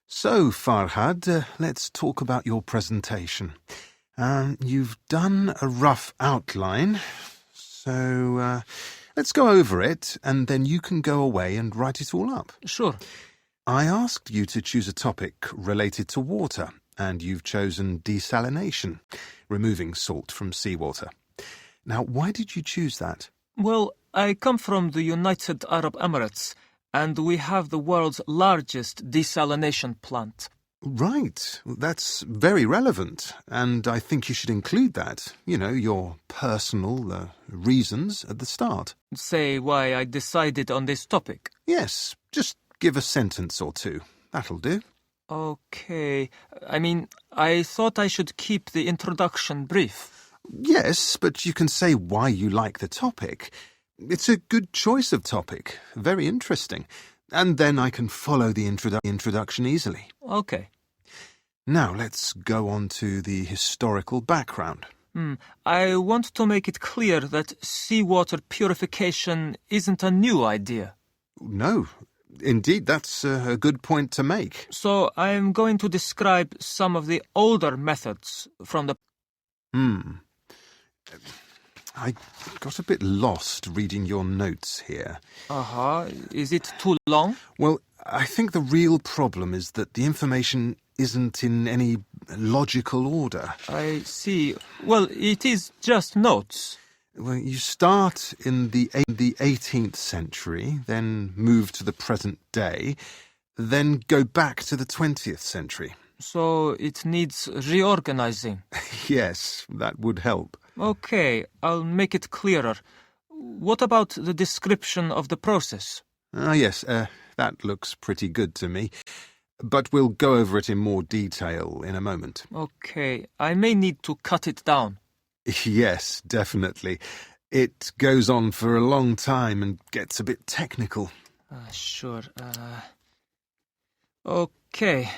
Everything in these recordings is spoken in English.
So, Farhad, let's talk about your presentation. You've done a rough outline, so let's go over it, and then you can go away and write it all up. Sure. I asked you to choose a topic related to water, and you've chosen desalination, removing salt from seawater. Now, why did you choose that? Well, I come from the United Arab Emirates, and we have the world's largest desalination plant. Right, that's very relevant, and I think you should include that, your personal reasons at the start. Say why I decided on this topic. Yes, just give a sentence or two. That'll do. Okay. I thought I should keep the introduction brief. Yes, but you can say why you like the topic. It's a good choice of topic, very interesting, and then I can follow the introduction easily. Okay. Now let's go on to the historical background. I want to make it clear that seawater purification isn't a new idea. No, indeed, that's a good point to make. So I'm going to describe some of the older methods from the... I got a bit lost reading your notes here. Is it too long? Well, I think the real problem is that the information isn't in any logical order. I see. Well, it is just notes. Well, you start in the 18th century, then move to the present day, then go back to the 20th century. So it needs reorganizing. Yes, that would help. Okay, I'll make it clearer. What about the description of the process? Yes, that looks pretty good to me. But we'll go over it in more detail in a moment. Okay, I may need to cut it down. Yes, definitely. It goes on for a long time and gets a bit technical. Sure. Okay.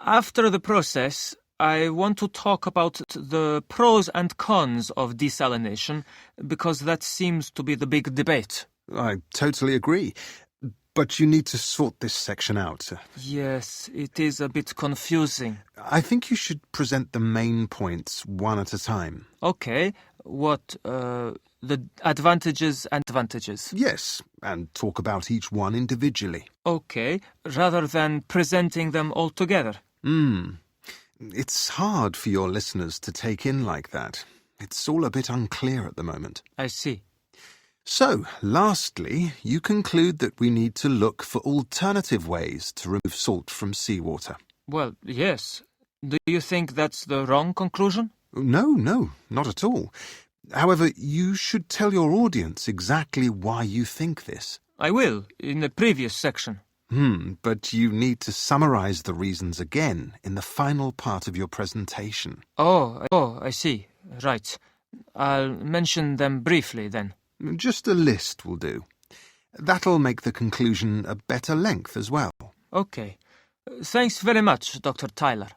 After the process, I want to talk about the pros and cons of desalination, because that seems to be the big debate. I totally agree. But you need to sort this section out. Yes, it is a bit confusing. I think you should present the main points one at a time. Okay. What, the advantages and advantages? Yes, and talk about each one individually. Okay, rather than presenting them all together. It's hard for your listeners to take in like that. It's all a bit unclear at the moment. I see. So, lastly, you conclude that we need to look for alternative ways to remove salt from seawater. Well, yes. Do you think that's the wrong conclusion? No, not at all. However, you should tell your audience exactly why you think this. I will, in the previous section. But you need to summarize the reasons again in the final part of your presentation. Oh, I see. Right. I'll mention them briefly then. Just a list will do. That'll make the conclusion a better length as well. Okay. Thanks very much, Dr. Tyler.